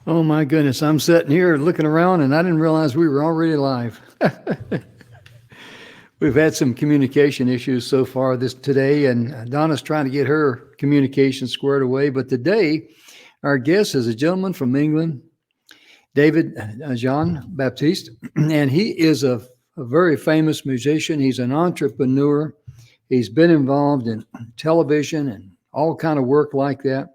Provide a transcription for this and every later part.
Oh my goodness, I'm sitting here looking around and I didn't realize we were already live. We've had some communication issues so far this today, and Donna's trying to get her communication squared away. But today, our guest is a gentleman from England, David Jean-Baptiste, and he is a very famous musician. He's an entrepreneur. He's been involved in television and all kind of work like that.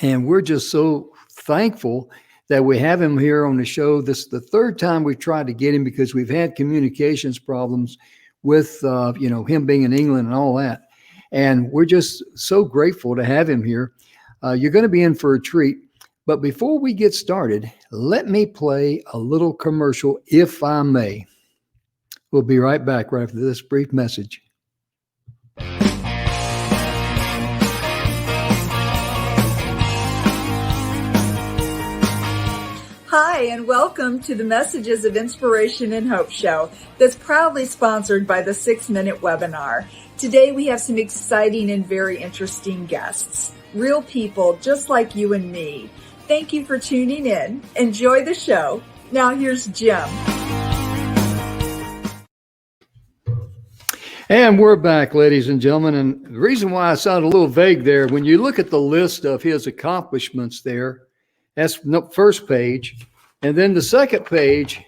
And we're just so thankful that we have him here on the show. This is the third time we've tried to get him because we've had communications problems with, him being in England and all that. And we're just so grateful to have him here. You're going to be in for a treat. But before we get started, let me play a little commercial, if I may. We'll be right back right after this brief message. Hi, and welcome to the Messages of Inspiration and Hope show that's proudly sponsored by the 6-Minute Webinar. Today we have some exciting and very interesting guests, real people just like you and me. Thank you for tuning in. Enjoy the show. Now here's Jim. And we're back, ladies and gentlemen. And the reason why I sound a little vague there, when you look at the list of his accomplishments there, that's the first page. And then the second page,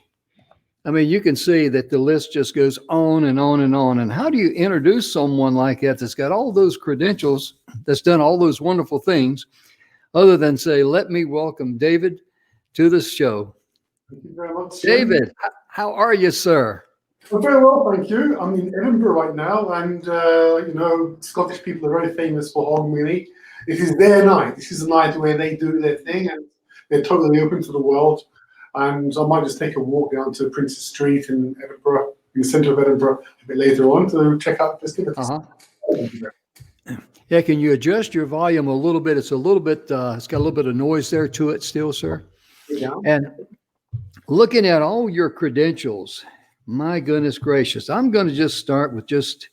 I mean, you can see that the list just goes on and on and on. And how do you introduce someone like that that's got all those credentials, that's done all those wonderful things, other than say, let me welcome David to the show. Thank you very much, Jim. David, how are you, sir? I'm very well, thank you. I'm in Edinburgh right now, and Scottish people are very famous for Hogmanay. It is their night. This is a night where they do their thing, and they're totally open to the world. And I might just take a walk down to Princes Street in Edinburgh, in the centre of Edinburgh, a bit later on to check out festivities. Yeah, can you adjust your volume a little bit? It's a little bit, it's got a little bit of noise there to it still, sir. Yeah. And looking at all your credentials, my goodness gracious, I'm going to just start with just,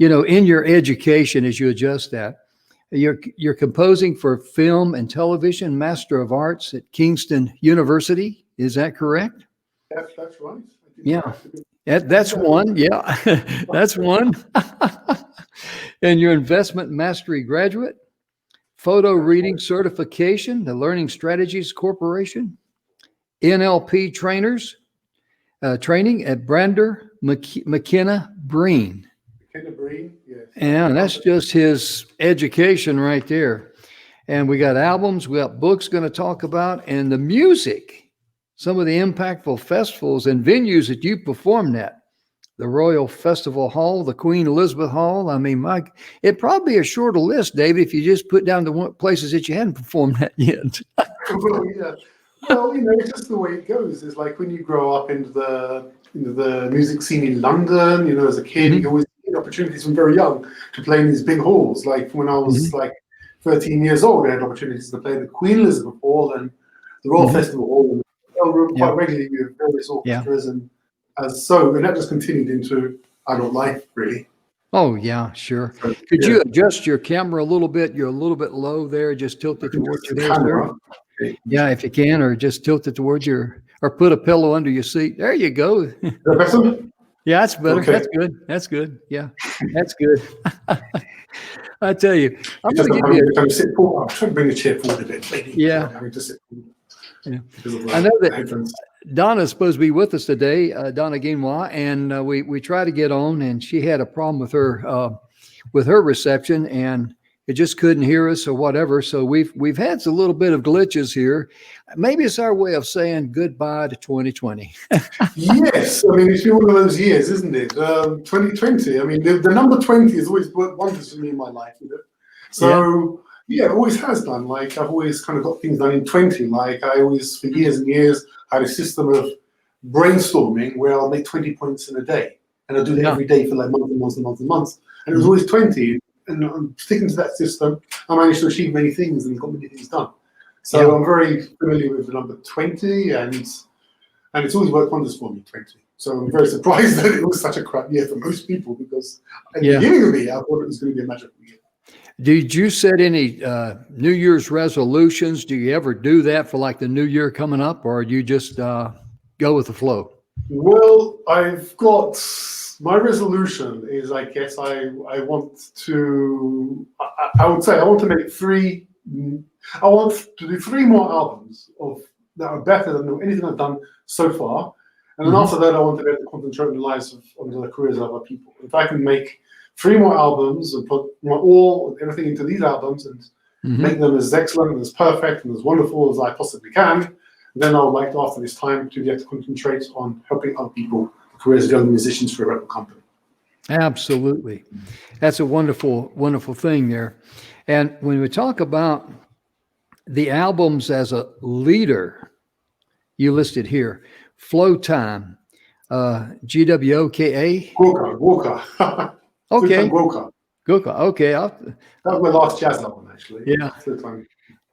in your education as you adjust that. You're composing for film and television, Master of Arts at Kingston University. Is that correct? That's right. Yeah, that's one. Yeah, that's one. And your investment mastery graduate, photo reading certification, the Learning Strategies Corporation, NLP training at Brander McKenna Breen. McKenna Breen, yes. And that's just his education right there. And we got albums, we got books going to talk about, and the music, some of the impactful festivals and venues that you performed at. The Royal Festival Hall, the Queen Elizabeth Hall. I mean, it'd probably be a shorter list, David, if you just put down the places that you hadn't performed at yet. Well, yeah. Well, it's just the way it goes. It's like when you grow up into the music scene in London, as a kid, you always get opportunities from very young to play in these big halls. Like when I was like 13 years old, I had opportunities to play the Queen Elizabeth Hall and the Royal Festival Hall and the hotel room quite regularly with various orchestras and that just continued into adult life, really. Oh, yeah, sure. Could you adjust your camera a little bit? You're a little bit low there. Just tilt it towards your camera. Yeah, if you can, or just tilt it towards or put a pillow under your seat. There you go. Yeah, that's better. Okay. That's good. Yeah, that's good. I tell you, I'm going to give you. I'm trying to bring the chair forward a bit. Maybe. Yeah. I know that Donna's supposed to be with us today, Donna Guinois, and we tried to get on, and she had a problem with her reception, and it just couldn't hear us or whatever. So we've had a little bit of glitches here. Maybe it's our way of saying goodbye to 2020. Yes, I mean it's been one of those years, isn't it? 2020. I mean the number 20 has always worked wonders for me in my life. So. Yeah, it always has done. Like I've always kind of got things done in 20. Like I always, for years and years, had a system of brainstorming where I'll make 20 points in a day. And I'll do that every day for like months and months and months and months. And it was always 20. And I'm sticking to that system. I managed to achieve many things and got many things done. So I'm very familiar with the number 20 and it's always worked wonders for me, 20. So I'm very surprised that it was such a crap year for most people because at the beginning of the year, I thought it was going to be a magical year. Did you set any New Year's resolutions? Do you ever do that for like the new year coming up, or you just go with the flow? Well, I've got my resolution is, I guess, I want to, I would say I want to make I want to do 3 more albums that are better than anything I've done so far. And then after that, I want to be able to concentrate on the lives on the careers of other people. If I can make 3 more albums and put everything into these albums and make them as excellent and as perfect and as wonderful as I possibly can, then I would like to, after this time, to be able to concentrate on helping other people, careers of young musicians for a record company. Absolutely. That's a wonderful, wonderful thing there. And when we talk about the albums as a leader, you listed here, Flow Time, GWOKA. Walker. Okay. Walker. Okay. That was my last jazz album, actually. Yeah.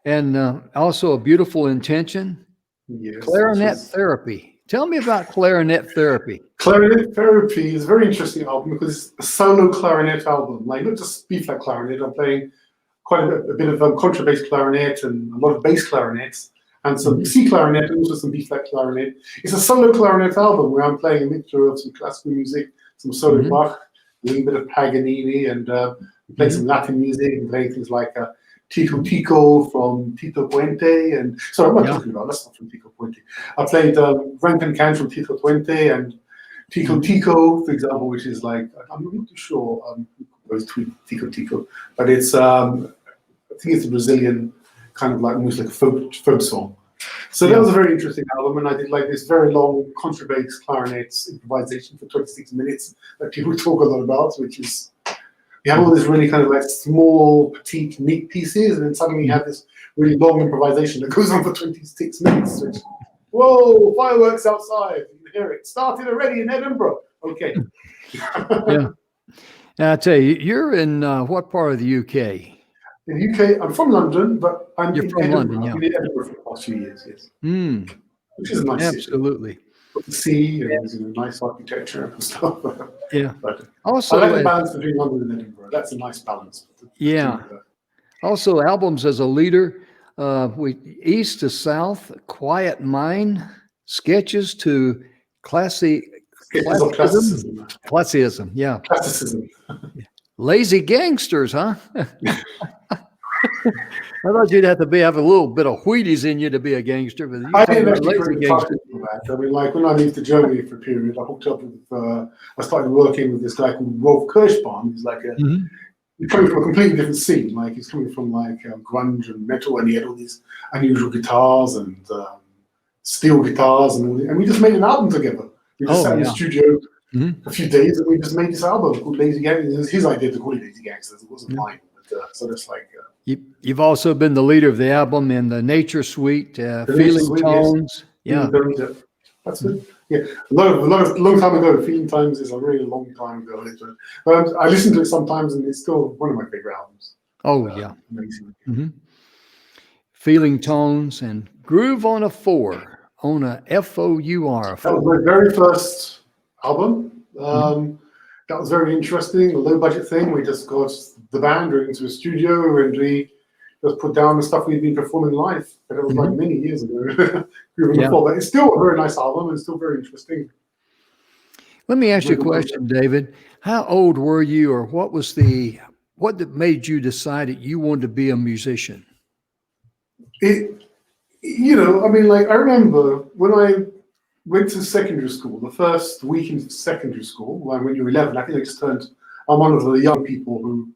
And also A Beautiful Intention. Yes. Clarinet Therapy. Tell me about Clarinet Therapy. Clarinet Therapy is a very interesting album because it's a solo clarinet album. Like, not just B-flat clarinet. I'm playing quite a bit of contrabass clarinet and a lot of bass clarinets and some C clarinet and also some B-flat clarinet. It's a solo clarinet album where I'm playing a mixture of some classical music, some solo Bach, a little bit of Paganini, and playing some Latin music and playing things like Tico Tico from Tito Puente, and sorry, I'm not talking about, that's not from Tico Puente. I played Rankin Can from Tito Puente and Tico Tico, for example, which is like, I'm not too sure who Tico Tico, but it's I think it's a Brazilian kind of like almost like a folk song. So that was a very interesting album, and I did like this very long contrabass clarinet improvisation for 26 minutes that people talk a lot about, which is, you have all this really kind of like small, petite, neat pieces, and then suddenly you have this really long improvisation that goes on for 26 minutes. Which, whoa, fireworks outside. You can hear it. Started already in Edinburgh. Okay. Yeah. Now, I tell you, you're in what part of the UK? In the UK, I'm from London, but You're in from Edinburgh. London, yeah. I've been in Edinburgh for the past few years, yes. Which is a nice Absolutely. city. The sea and nice architecture and stuff. Yeah. But Also, I like the balance between London and Edinburgh. That's a nice balance. Yeah. Also, albums as a leader, East to South, Quiet Mind, Sketches to Classicism. Yeah. Classicism. Lazy Gangsters, huh? I thought you'd have to have a little bit of Wheaties in you to be a gangster, but I didn't actually lazy really talk to that. I mean, like when I moved to Germany for a period, I hooked up with, I started working with this guy called Rolf Kirschbaum. He's like he's coming from a completely different scene. Like he's coming from like grunge and metal, and he had all these unusual guitars and steel guitars, and we just made an album together. We just sat in the studio a few days, and we just made this album called Lazy Gangsters. It was his idea to call it Lazy Gangsters. It wasn't mine. But, so it's like. You've also been the leader of the album in the Nature Suite, Feeling Tones. Yes. Yeah, that's good. Yeah, a long time ago. Feeling Tones is a really long time ago. But I listen to it sometimes, and it's still one of my favorite albums. Oh yeah, amazing. Feeling Tones and Groove on a 4 on a FOUR. That was my very first album. That was very interesting. A low budget thing. We just got the band into a studio and we just put down the stuff we'd been performing live. But it was like many years ago. But it's still a very nice album and still very interesting. Let me ask you a question, David. How old were you, or what made you decide that you wanted to be a musician? I mean, like I remember when I went to secondary school, the first week in secondary school, when you were 11, I think I just I'm one of the young people who,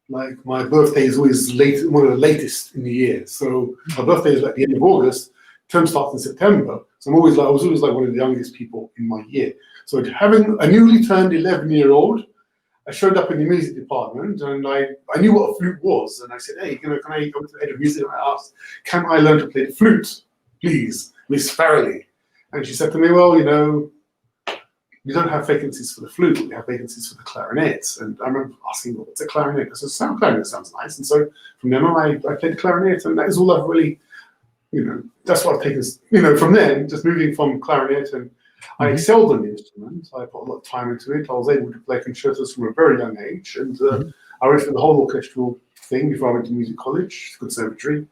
like, my birthday is always one of the latest in the year. So my birthday is at the end of August, term starts in September. So I was always like one of the youngest people in my year. So having a newly turned 11-year-old, I showed up in the music department and I knew what a flute was. And I said, hey, can I go to the head of music? And I asked, can I learn to play the flute, please, Miss Farrelly? And she said to me, well, we don't have vacancies for the flute, we have vacancies for the clarinets. And I remember asking, well, what's a clarinet? I said, clarinet sounds nice. And so from then on, I played the clarinet, and that is all I've really, that's what I've taken, from then, just moving from clarinet, and I excelled on the instrument. I put a lot of time into it. I was able to play concertos from a very young age, and I went through the whole orchestral thing before I went to music college, conservatory.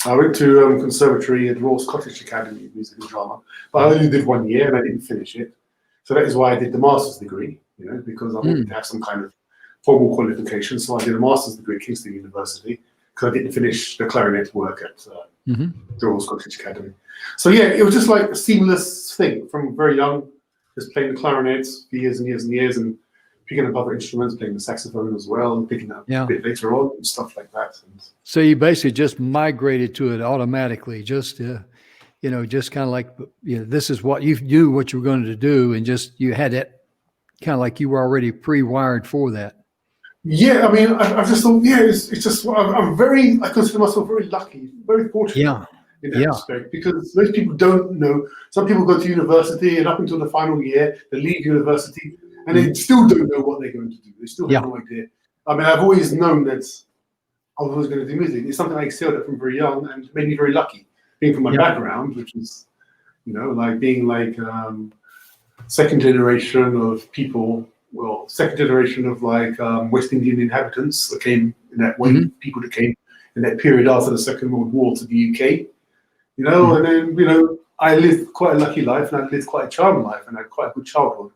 I went to conservatory at Royal Scottish Academy of Music and Drama, but I only did 1 year and I didn't finish it. So that is why I did the master's degree, because I wanted to have some kind of formal qualification. So I did a master's degree at Kingston University because I didn't finish the clarinet work at the Royal Scottish Academy. So yeah, it was just like a seamless thing from very young, just playing the clarinet for years and years and years, and picking up other instruments, playing the saxophone as well, and picking up a bit later on and stuff like that. And so you basically just migrated to it automatically, just just kind of like, this is what you knew what you were going to do, and just you had that kind of like you were already pre-wired for that. Yeah, I mean, I just thought, it's just, I consider myself very lucky, very fortunate in that respect, because most people don't know. Some people go to university and up until the final year, they leave university and they still don't know what they're going to do. They still have no idea. I mean, I've always known that I was always going to do music. It's something I excelled at from very young and made me very lucky, being from my background, which is, like being like second generation of people. Well, second generation of like West Indian inhabitants that came in that way, people that came in that period after the Second World War to the UK, and then, I lived quite a lucky life and I lived quite a charmed life and I had quite a good childhood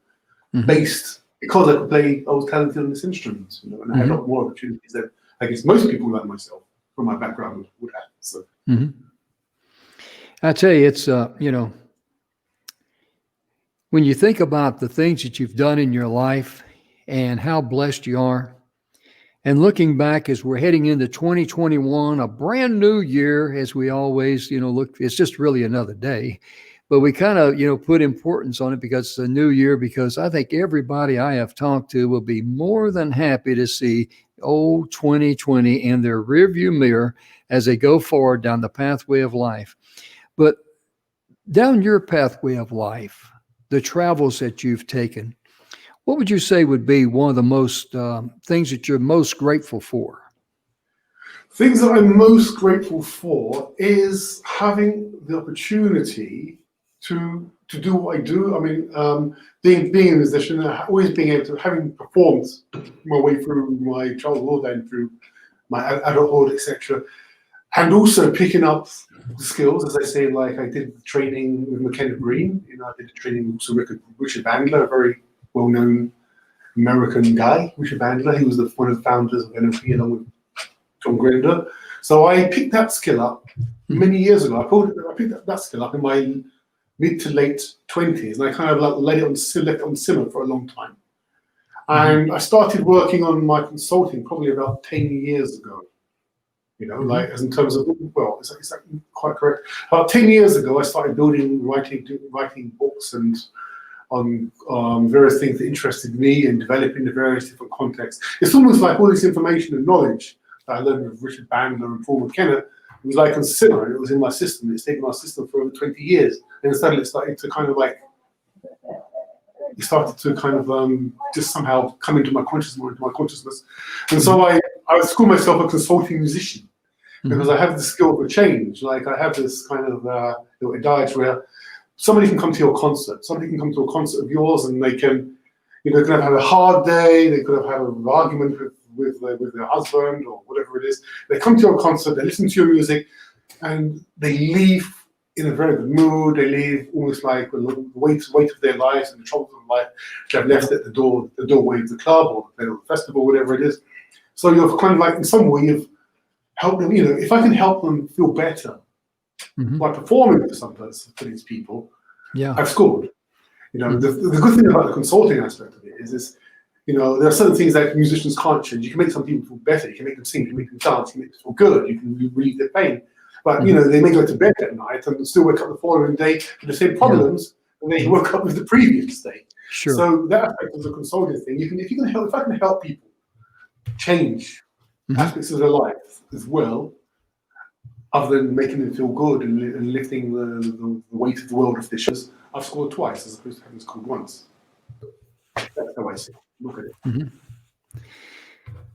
based because I was talented on this instrument, and I had a lot more opportunities than I guess most people like myself from my background would have. So I tell you, it's, when you think about the things that you've done in your life and how blessed you are, and looking back as we're heading into 2021, a brand new year, as we always, look, it's just really another day, but we kind of, put importance on it because it's a new year, because I think everybody I have talked to will be more than happy to see old 2020 in their rearview mirror as they go forward down the pathway of life. But down your pathway of life, the travels that you've taken, what would you say would be one of the most things that you're most grateful for? Things that I'm most grateful for is having the opportunity to do what I do. I mean, being a musician, always being able to, having performed my way through my childhood and through my adulthood, etc. And also picking up skills, as I say, like I did training with McKenna Green. I did training also with Richard Bandler, a very well-known American guy, Richard Bandler. He was one of the founders of NLP along with John Grinder. So I picked that skill up many years ago. I picked that skill up in my mid to late 20s, and I kind of like left it on simmer for a long time. And I started working on my consulting probably about 10 years ago. Like as in terms of, well, is that quite correct? About 10 years ago, I started writing books and on various things that interested me and developing the various different contexts. It's almost like all this information and knowledge that I learned with Richard Bandler and Paul McKenna, it was like on simmer, and it was in my system. It's taken my system for over 20 years. And suddenly it started to kind of like, just somehow come into my consciousness. And so I would call myself a consulting musician because I have the skill for change. Like I have this kind of a diet where somebody can come to your concert. Somebody can come to a concert of yours and they can, could have had a hard day. They could have had an argument with their husband or whatever it is. They come to your concert, they listen to your music, and they leave in a very good mood. They leave almost like the weight of their lives and the troubles of life they've left at the doorway of the club or the festival, whatever it is. So you're kind of like, in some way, you've helped them. If I can help them feel better by performing for these people, I've scored. The good thing about the consulting aspect of it is there are certain things that musicians can't change. You can make some people feel better. You can make them sing. You can make them dance. You can make them feel good. You can relieve their pain. But they may go to bed at night and still wake up the following day with the same problems that they woke up with the previous day. Sure. So that aspect of the consulting thing, if I can help people change aspects of their life as well, other than making them feel good and lifting the weight of the world off their shoulders, I've scored twice as opposed to having scored once. That's how I see it. Look at it.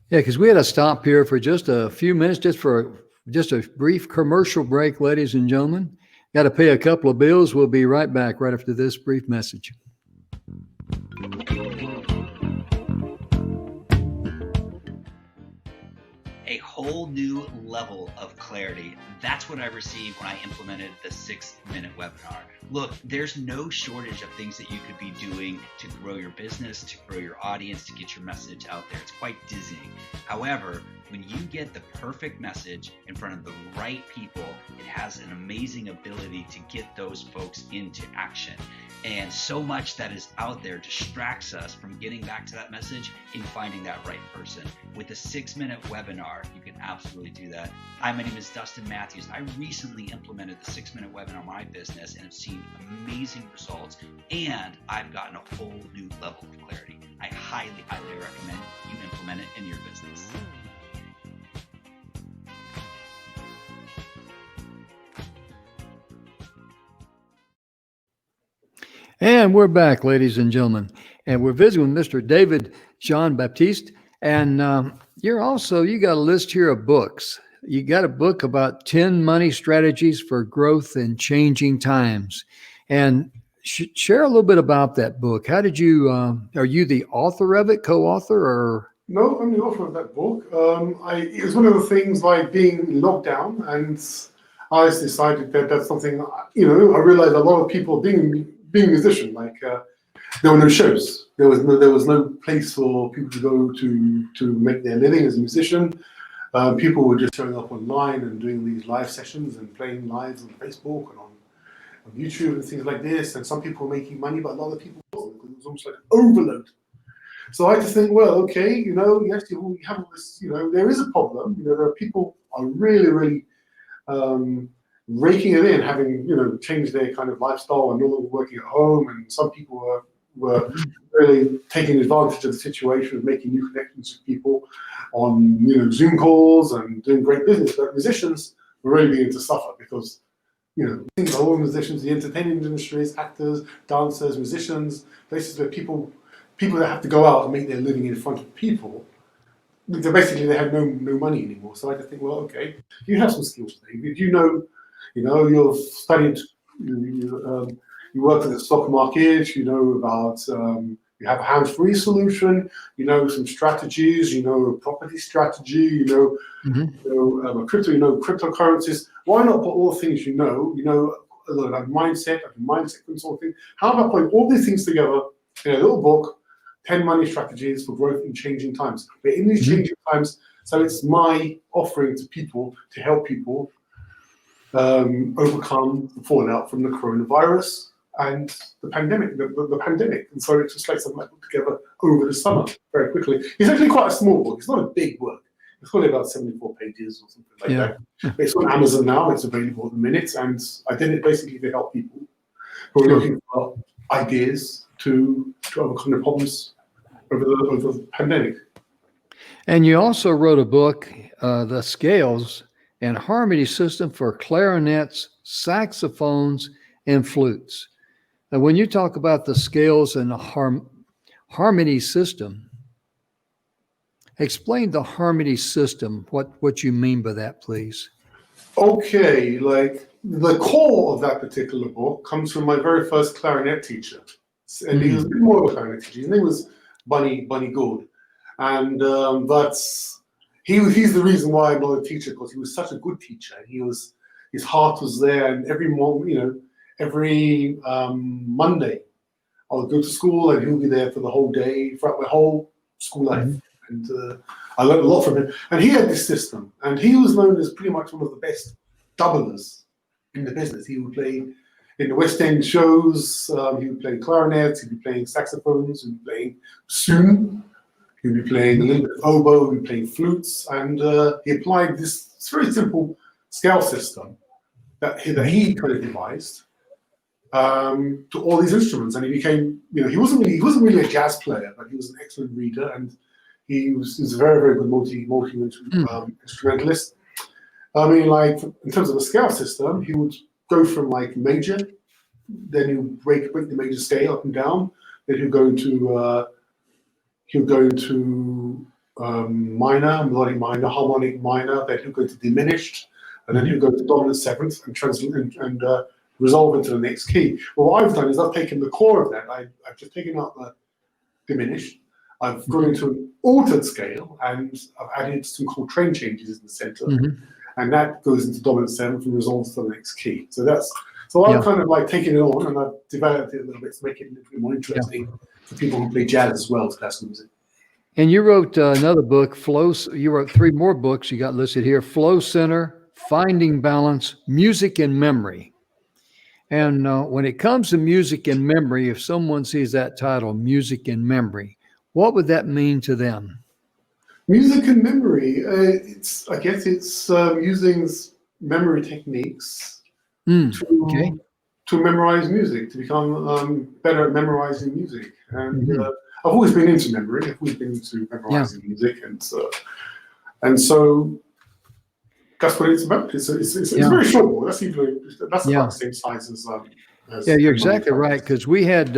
Yeah, because we had to stop here for just a few minutes, just a brief commercial break, ladies and gentlemen. Got to pay a couple of bills. We'll be right back right after this brief message. A whole new level of clarity. That's what I received when I implemented the 6-minute webinar. Look, there's no shortage of things that you could be doing to grow your business, to grow your audience, to get your message out there. It's quite dizzying. However, when you get the perfect message in front of the right people, it has an amazing ability to get those folks into action. And so much that is out there distracts us from getting back to that message and finding that right person. With a 6-minute webinar, you can absolutely do that. Hi, my name is Dustin Matthews. I recently implemented the 6-minute webinar in my business and have seen amazing results, and I've gotten a whole new level of clarity. I highly, highly recommend you implement it in your business. And we're back, ladies and gentlemen. And we're visiting with Mr. David Jean-Baptiste. And you got a list here of books. You got a book about 10 money strategies for growth in changing times. And share a little bit about that book. How did you, are you the author of it, co-author, or? No, I'm the author of that book. It was one of the things like being locked down, and I just decided that that's something, I realized a lot of people being a musician, there were no shows. There was no place for people to go to make their living as a musician. People were just showing up online and doing these live sessions and playing lives on Facebook and on YouTube and things like this. And some people were making money, but a lot of people wasn't, because it was almost like an overload. So I had to think, well, okay, yes, you have all this, there is a problem. There are people are really, really raking it in, having changed their kind of lifestyle and no longer working at home, and some people were really taking advantage of the situation of making new connections with people on Zoom calls and doing great business. But musicians were really beginning to suffer because all musicians, the entertainment industries, actors, dancers, musicians, places where people that have to go out and make their living in front of people, they had no money anymore. So I had to think, well, okay, you have some skills, David. You've studied, you work in the stock market, about, you have a hands-free solution, some strategies, property strategy, cryptocurrencies. Why not put all the things a lot about mindset, consulting? How about putting all these things together in a little book, 10 money strategies for growth in changing times? But in these changing times, so it's my offering to people to help people overcome the fallout from the coronavirus and the pandemic, the pandemic. And so it's just like something I put together over the summer very quickly. It's actually quite a small book. It's not a big work. It's only about 74 pages or something like that. It's on Amazon now. It's available at the minute. And I did it basically to help people who are looking for ideas to overcome the problems over the pandemic. And you also wrote a book, The Scales and Harmony System for Clarinets, Saxophones, and Flutes. And when you talk about the scales and the harmony system, explain the harmony system, what you mean by that, please. Okay, the core of that particular book comes from my very first clarinet teacher. And he was a bit more of a clarinet teacher. His name was Bunny Gould. And he's the reason why I'm not a teacher, because he was such a good teacher. His heart was there, and every Monday I would go to school and he'll be there for the whole day, throughout my whole school life. And I learned a lot from him. And he had this system, and he was known as pretty much one of the best doublers in the business. He would play in the West End shows, he would play clarinets, he'd be playing saxophones, he'd be playing bassoon, he'd be playing a little bit of oboe, he'd be playing flutes, and he applied this very simple scale system that he kind of devised to all these instruments. And he became, he wasn't really a jazz player, but he was an excellent reader, and he was a very, very good multi-instrumentalist. I mean, in terms of the scale system, he would go from major, then he would break the major scale up and down, then he'd go into minor, melodic minor, harmonic minor, then he'd go to diminished, and then he'd go to dominant seventh and resolve into the next key. Well, what I've done is I've taken the core of that. I've just taken out the diminished, I've gone into an altered scale, and I've added some coltrane changes in the center, and that goes into dominant seventh and resolves to the next key. So I've kind of like taken it on, and I've developed it a little bit to make it a little bit more interesting for people who play jazz as well as classical music. And you wrote another book, You wrote 3 more books you got listed here: Flow Center, Finding Balance, Music and Memory. And when it comes to music and memory, if someone sees that title, Music and Memory, what would that mean to them? Music and memory. I guess it's using memory techniques to memorize music, to become better at memorizing music. And I've always been into memory. I've always been into memorizing music, and so that's what it's about. It's a very short book. That's about the same size as. You're exactly right, because we had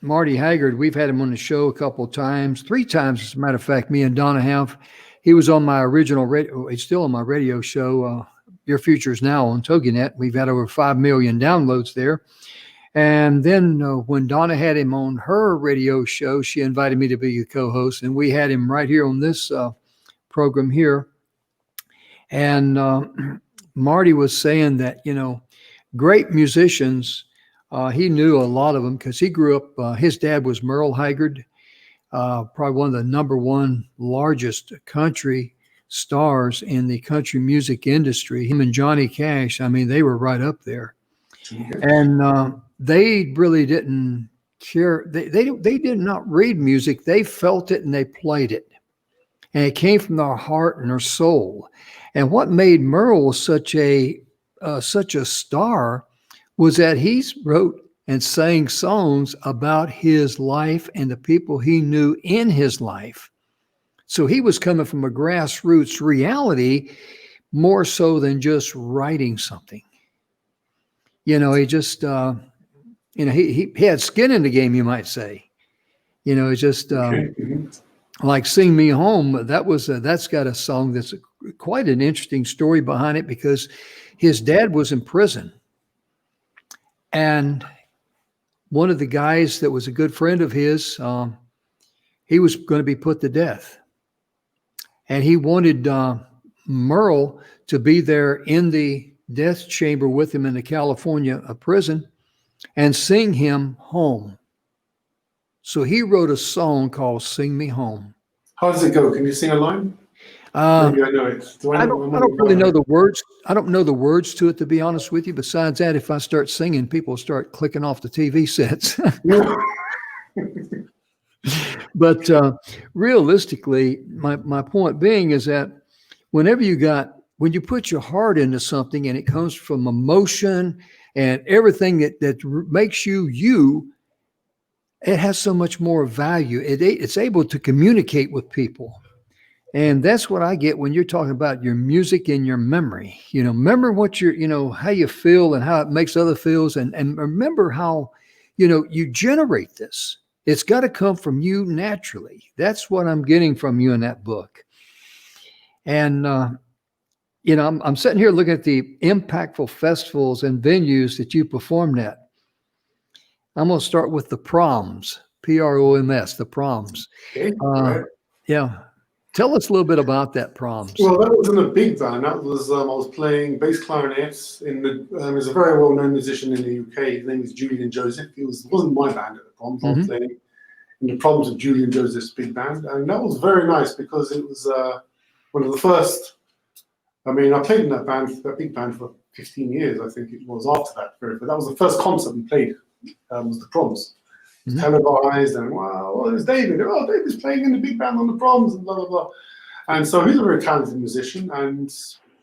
Marty Haggard. We've had him on the show a couple of times, 3 times, as a matter of fact. Me and Donna have. He was on my original radio. He's still on my radio show. Your Future is Now on TogiNet. We've had over 5 million downloads there. And then when Donna had him on her radio show, she invited me to be a co-host, and we had him right here on this program here. And Marty was saying that, great musicians, he knew a lot of them because he grew up, his dad was Merle Haggard, probably one of the number 1 largest country stars in the country music industry. Him and Johnny Cash, I mean, they were right up there. And they really didn't care. They did not read music. They felt it and they played it. And it came from their heart and their soul. And what made Merle such a star was that he wrote and sang songs about his life and the people he knew in his life. So he was coming from a grassroots reality more so than just writing something. He just, he had skin in the game, you might say. It's just like Sing Me Home. That's got a song that's quite an interesting story behind it, because his dad was in prison. And one of the guys that was a good friend of his, he was going to be put to death. And he wanted Merle to be there in the death chamber with him in the California prison and sing him home. So he wrote a song called Sing Me Home. How does it go? Can you sing a line? Maybe I know it. I don't really know the words. I don't know the words to it, to be honest with you. Besides that, if I start singing, people start clicking off the TV sets. But realistically, my point being is that when you put your heart into something and it comes from emotion and everything that makes you, it has so much more value. It's able to communicate with people. And that's what I get when you're talking about your music and your memory. Remember what how you feel and how it makes other feels, and remember how, you generate this. It's got to come from you naturally. That's what I'm getting from you in that book. And, I'm sitting here looking at the impactful festivals and venues that you performed at. I'm going to start with the Proms, Proms, the Proms. Okay. Right. Yeah. Tell us a little bit about that Proms. Well, that wasn't a big band. That was I was playing bass clarinet in the. There's a very well-known musician in the UK. His name is Julian Joseph. It wasn't my band at the Proms. I was playing in the Proms of Julian Joseph's big band, and that was very nice because it was one of the first. I played in that big band for 15 years. I think it was after that period, but that was the first concert we played. Was the Proms. Televised, and wow, there's David. Oh, David's playing in the big band on the Proms, and blah blah blah. And so he's a very talented musician, and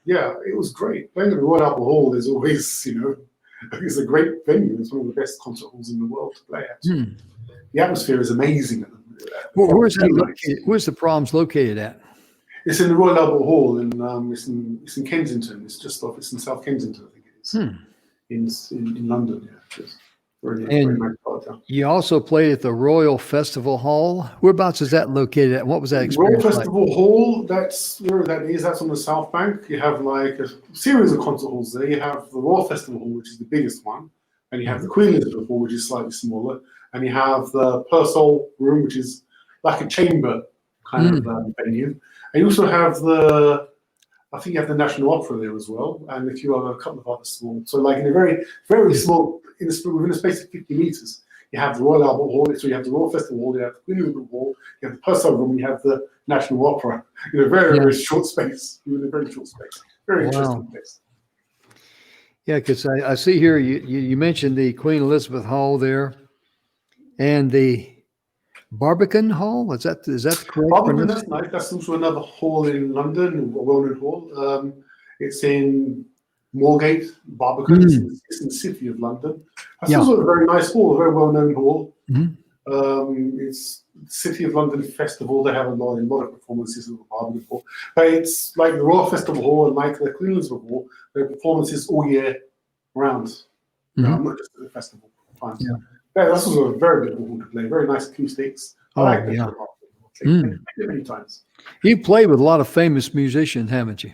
yeah, it was great. Playing at the Royal Albert Hall is always, it's a great venue. It's one of the best concert halls in the world to play at. The atmosphere is amazing. Well, where's that located? Where's the Proms located at? It's in the Royal Albert Hall, and it's in Kensington. It's in South Kensington, I think it is. In London, yeah. And you also played at the Royal Festival Hall. Whereabouts is that located at? What was that experience Royal Festival Hall, that's where that is. That's on the South Bank. You have like a series of concert halls there. You have the Royal Festival Hall, which is the biggest one. And you have the Queen Elizabeth Hall, which is slightly smaller. And you have the Purcell Room, which is like a chamber kind Mm. of venue. And you also have I think you have the National Opera there as well, and a couple of other small. So like in a very, very small, within a space of 50 meters, you have the Royal Albert Hall, so you have the Royal Festival Hall, you have the Queen Elizabeth Hall, you have the Purcell Room, you have the National Opera in a very, very short space, in a very short space. Very interesting place. Yeah, because I see here you mentioned the Queen Elizabeth Hall there and the Barbican Hall. Is that the correct Barbican, pronunciation? that's nice. That's also another hall in London, a well-known hall. It's in Moorgate, Barbican. It's in the city of London. That's also a very nice hall, a very well-known hall. It's City of London Festival. They have a lot of performances at the Barbican Hall. But it's like the Royal Festival Hall and like the Queen Elizabeth Hall. There are performances all year round. Not just at the festival times. Yeah, that's also a very good hall to play. Very nice acoustics. I like that. Many times. You've played with a lot of famous musicians, haven't you?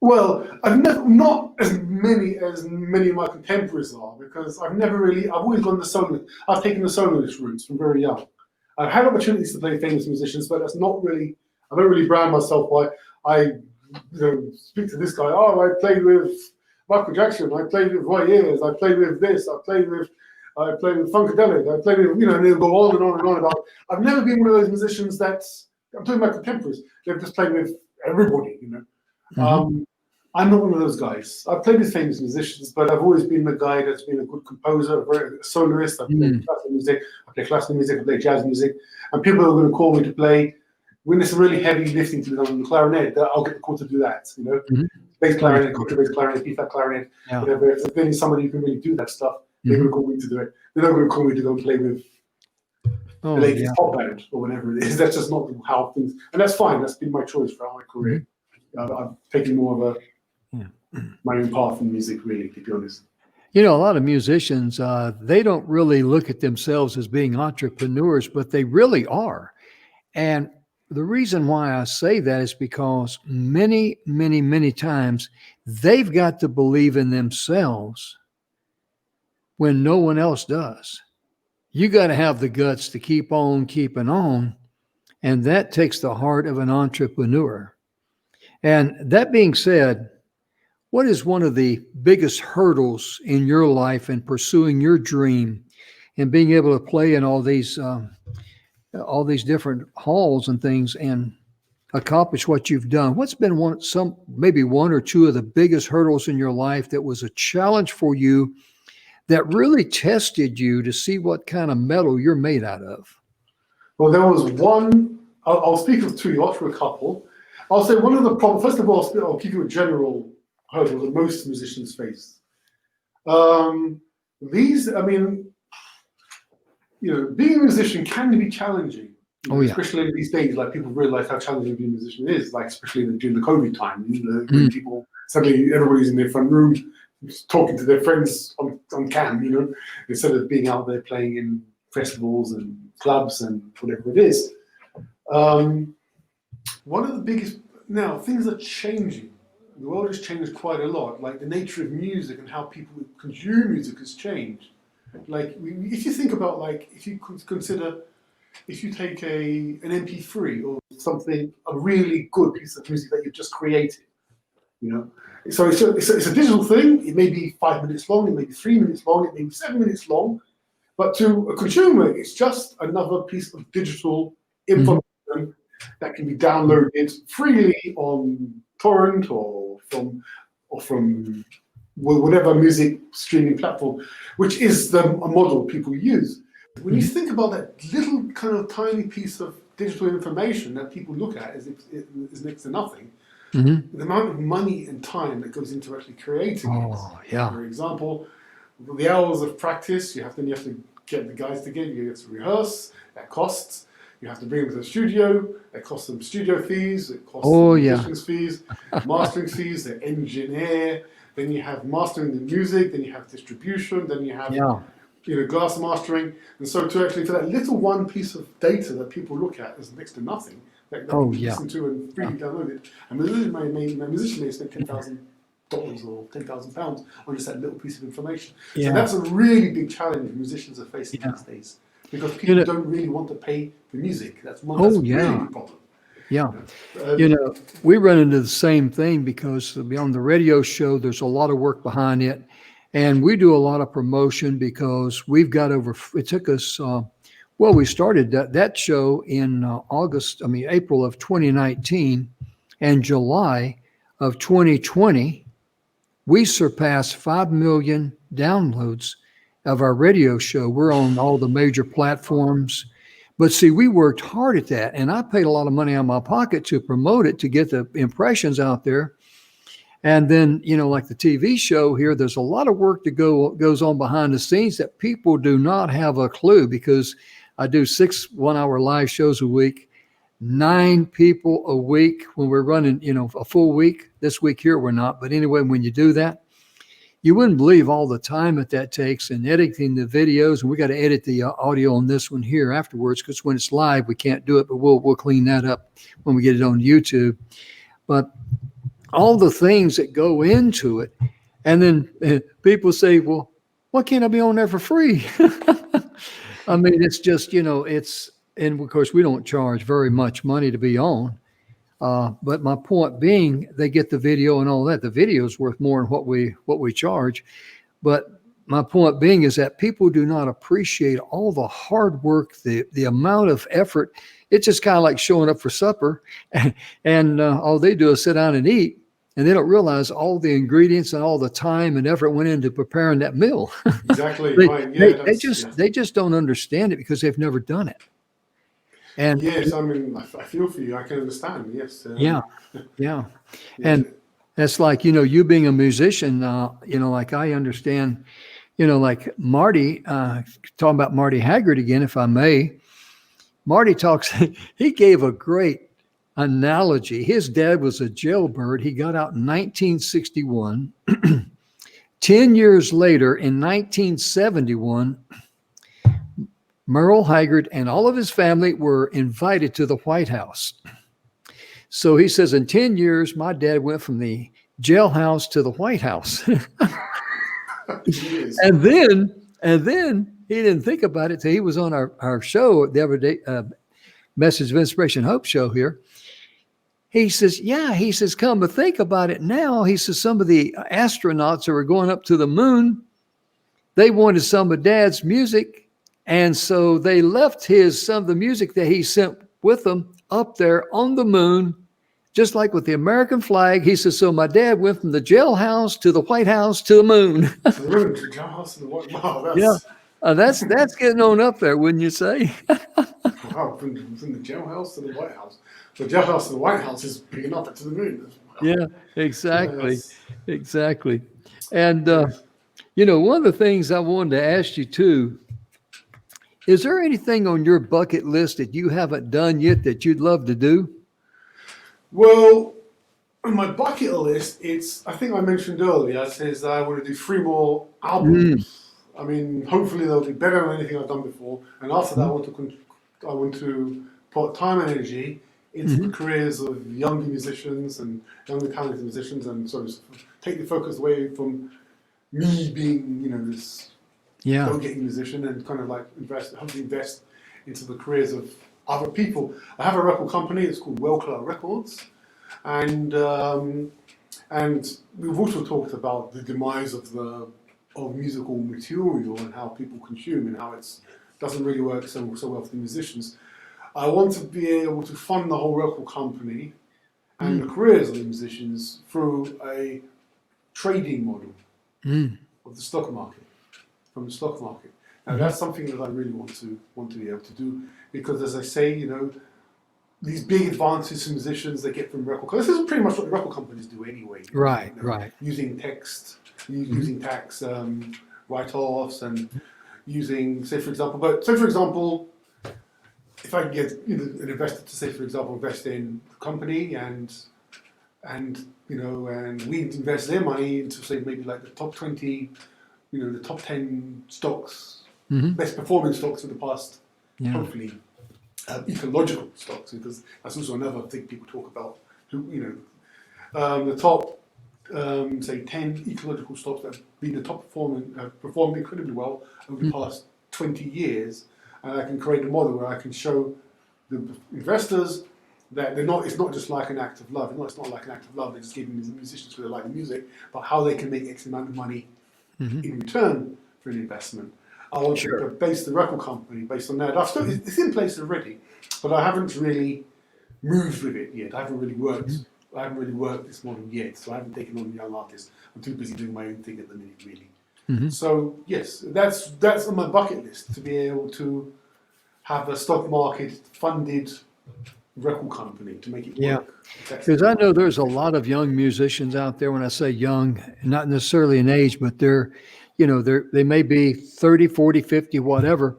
Well, not as many of my contemporaries are, because I've always gone the solo. I've taken the soloist routes from very young. I've had opportunities to play famous musicians, but I don't really brand myself by, I speak to this guy, I played with Michael Jackson, I played with Roy Ayers, I played with this, I played with Funkadelic, I played with, and they'll go on and on and on about. I've never been one of those musicians I'm talking about contemporaries. They've just played with everybody, I'm not one of those guys. I've played with famous musicians, but I've always been the guy that's been a good composer, a soloist. I play classical music, I play jazz music, and people are going to call me to play. When there's some really heavy lifting to be done on the clarinet, I'll get the call to do that. Bass clarinet, contrabass clarinet, B-flat clarinet, whatever. If there's somebody who can really do that stuff, they're going to call me to do it. They're not going to call me to go and play with the latest pop band or whatever it is. That's just not how things, and that's fine. That's been my choice for my career. I've taken more of my own path in music, really, to be honest. A lot of musicians, they don't really look at themselves as being entrepreneurs, but they really are. And the reason why I say that is because many, many, many times they've got to believe in themselves when no one else does. You got to have the guts to keep on keeping on. And that takes the heart of an entrepreneur. And that being said, what is one of the biggest hurdles in your life in pursuing your dream and being able to play in all these different halls and things and accomplish what you've done? What's been maybe one or two of the biggest hurdles in your life that was a challenge for you that really tested you to see what kind of metal you're made out of? Well, there was one. I'll speak of two. I'll offer a couple. I'll say one of the problems. First of all, I'll give you a general hurdle that most musicians face. Being a musician can be challenging. Especially in these days, like people realize how challenging being a musician is. Like especially during the COVID time, when people suddenly everybody's in their front room talking to their friends on cam, instead of being out there playing in festivals and clubs and whatever it is. One of the biggest things are changing. The world has changed quite a lot. Like the nature of music and how people consume music has changed. Like if you think about if you consider, if you take an MP3 or something, a really good piece of music that you've just created, so it's a digital thing. It may be 5 minutes long, it may be 3 minutes long, it may be 7 minutes long, but to a consumer, it's just another piece of digital information that can be downloaded freely on torrent or from whatever music streaming platform, which is a model people use. When you think about that little kind of tiny piece of digital information that people look at as is next to nothing, the amount of money and time that goes into actually creating it. For example, the hours of practice, you have to get the guys together, you have to rehearse, that costs. You have to bring them to the studio, that costs them studio fees, it costs them musicians fees, mastering fees, the engineer, then you have mastering the music, then you have distribution, then you have glass mastering. And so for that little one piece of data that people look at as next to nothing, that people listen to and freely download it, and my musician may spend $10,000 or £10,000 on just that little piece of information. So that's a really big challenge musicians are facing these days. because You people know, don't really want to pay for music. That's a oh really yeah, big problem. yeah. Uh, You know, we run into the same thing because on the radio show, there's a lot of work behind it. And we do a lot of promotion because we've got it took us, well, we started that show in April of 2019, and July of 2020, we surpassed 5 million downloads of our radio show. We're on all the major platforms. But see, we worked hard at that, and I paid a lot of money out of my pocket to promote it, to get the impressions out there. And then, like the TV show here, there's a lot of work that goes on behind the scenes that people do not have a clue, because I do 6 1-hour live shows a week, 9 people a week when we're running, a full week. This week here we're not, but anyway, when you do that, you wouldn't believe all the time that takes, and editing the videos. And we got to edit the audio on this one here afterwards, because when it's live, we can't do it, but we'll clean that up when we get it on YouTube. But all the things that go into it. And then people say, well, why can't I be on there for free? I mean, it's just, and of course, we don't charge very much money to be on. But my point being, they get the video and all that. The video is worth more than what we charge. But my point being is that people do not appreciate all the hard work, the amount of effort. It's just kind of like showing up for supper, and all they do is sit down and eat, and they don't realize all the ingredients and all the time and effort went into preparing that meal. Exactly. Right. Yeah. They just don't understand it because they've never done it. And yes, I mean, I feel for you. I can understand. Yes. yeah. And that's like, you being a musician, like I understand, like Marty, talking about Marty Haggard again, if I may. Marty he gave a great analogy. His dad was a jailbird. He got out in 1961. 10 years later, in 1971, Merle Haggard and all of his family were invited to the White House. So he says, in 10 years, my dad went from the jailhouse to the White House. And then he didn't think about it till he was on our show the other day, Message of Inspiration Hope show here. He says, come to think about it now, he says, some of the astronauts that were going up to the moon, they wanted some of Dad's music. And so they left some of the music that he sent with them up there on the moon, just like with the American flag. He says, so my dad went from the jailhouse to the White House to the moon. To the moon, to the jailhouse to the White House. Yeah, that's getting on up there, wouldn't you say? Wow, from the jailhouse to the White House. The jailhouse to the White House is big enough to the moon. Wow. Yeah, exactly. Yes. Exactly. And, one of the things I wanted to ask you too, is there anything on your bucket list that you haven't done yet that you'd love to do? Well, on my bucket list, I think I mentioned earlier, it says that I want to do 3 more albums. I mean, hopefully they'll be better than anything I've done before. And after that, I want to put time and energy into the careers of younger musicians and younger talented musicians, and sort of take the focus away from me being, this go-getting musician, and kind of like hopefully invest into the careers of other people. I have a record company. It's called Wellclaw Records, and we've also talked about the demise of musical material and how people consume and how it doesn't really work so well for the musicians. I want to be able to fund the whole record company and the careers of the musicians through a trading model of the stock market. From the stock market. Now that's something that I really want to be able to do, because as I say, these big advances for musicians they get from record companies. This is pretty much what the record companies do anyway. Right. Using using tax write-offs and using, say for example, if I can get an investor to say, for example, invest in the company and we invest their money into, say, maybe like the top 20, the top 10 stocks, best performing stocks in the past, hopefully ecological stocks, because that's also another thing people talk about. The top, say, 10 ecological stocks that have been the top performing, performed incredibly well over the past 20 years. and I can create a model where I can show the investors that it's not just like an act of love. It's not like an act of love. They're just giving these musicians because they like the music, but how they can make X amount of money in return for an investment. I want to base the record company based on that. It's in place already, but I haven't really moved with it yet. I haven't really worked this model yet, so I haven't taken on young artists. I'm too busy doing my own thing at the minute, really. So yes, that's on my bucket list, to be able to have a stock market funded record company to make it work. Because I know there's a lot of young musicians out there. When I say young, not necessarily in age, but they may be 30, 40, 50, whatever.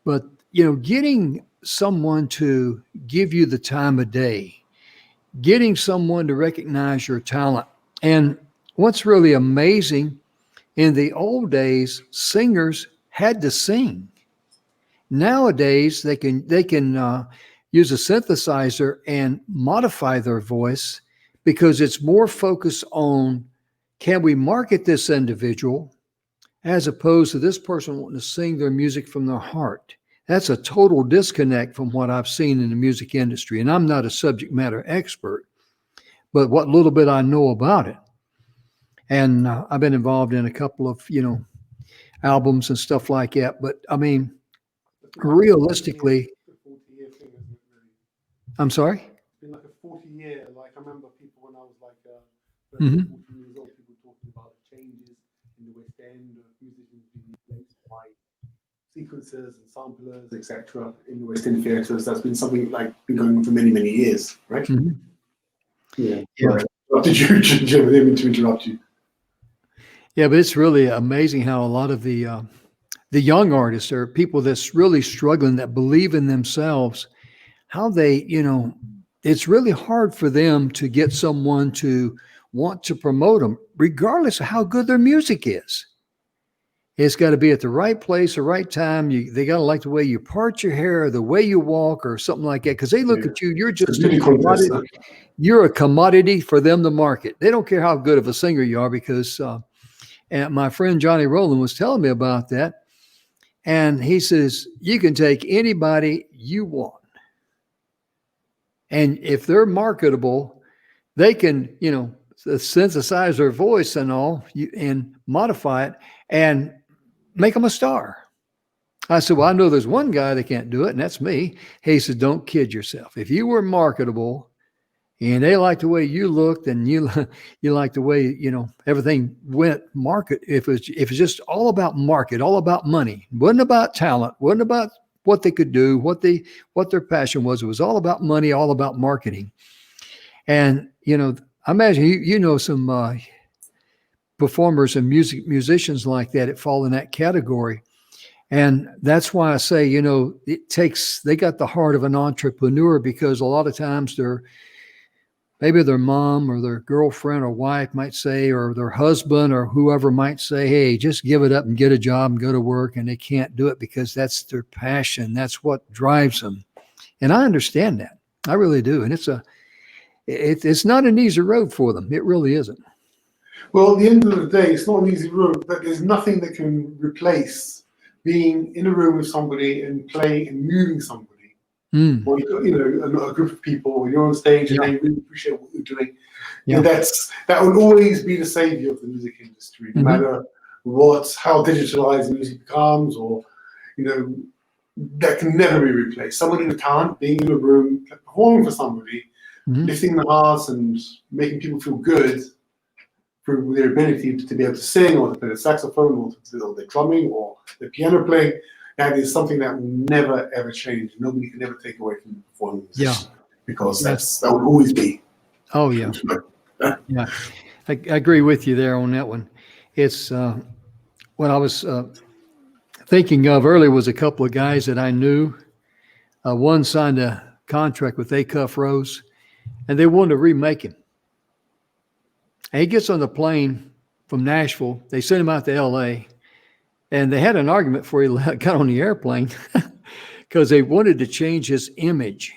But, getting someone to give you the time of day, getting someone to recognize your talent. And what's really amazing, in the old days, singers had to sing. Nowadays, they can use a synthesizer and modify their voice because it's more focused on, can we market this individual as opposed to this person wanting to sing their music from their heart. That's a total disconnect from what I've seen in the music industry. And I'm not a subject matter expert, but what little bit I know about it. And I've been involved in a couple of, albums and stuff like that. But I mean, realistically, I'm sorry? It's been like a 40-year, like I remember people when I was like 40 years old, people talking about the changes in the West End of musicians being replaced by sequencers and samplers, etc. in the West End theatres. That's been something like been going on for many, many years, right? Yeah. Did you, Jim? I didn't mean to interrupt you. Yeah, but it's really amazing how a lot of the young artists are people that's really struggling, that believe in themselves, how they, it's really hard for them to get someone to want to promote them, regardless of how good their music is. It's got to be at the right place, the right time. They got to like the way you part your hair, or the way you walk, or something like that. Because they look at you, you're just a commodity. You're a commodity for them to market. They don't care how good of a singer you are, because and my friend Johnny Rowland was telling me about that. And he says, you can take anybody you want. And if they're marketable, they can, synthesize their voice and all, and modify it and make them a star. I said, well, I know there's one guy that can't do it, and that's me. He said, don't kid yourself. If you were marketable and they like the way you looked and you like the way, everything went market, if it's just all about market, all about money, wasn't about talent, wasn't about what they could do, what their passion was. It was all about money, all about marketing. And, I imagine, some performers and musicians like that fall in that category. And that's why I say, they got the heart of an entrepreneur, because a lot of times maybe their mom or their girlfriend or wife might say, or their husband or whoever might say, hey, just give it up and get a job and go to work. And they can't do it because that's their passion. That's what drives them. And I understand that. I really do. And it's not an easy road for them. It really isn't. Well, at the end of the day, it's not an easy road, but there's nothing that can replace being in a room with somebody and playing and moving somebody. Or a group of people, or you're on stage and they really appreciate what you're doing. And that will always be the savior of the music industry, no matter how digitalized the music becomes, or that can never be replaced. Someone in a talent, being in a room, performing for somebody, lifting the hearts and making people feel good through their ability to be able to sing, or to play the saxophone, or to do the drumming, or the piano playing. That is something that will never, ever change. Nobody can ever take away from the performance. Because that will always be. Oh, yeah. Yeah. I agree with you there on that one. It's what I was thinking of earlier was a couple of guys that I knew. One signed a contract with Acuff Rose, and they wanted to remake him. And he gets on the plane from Nashville. They sent him out to L.A., and they had an argument before he got on the airplane because they wanted to change his image.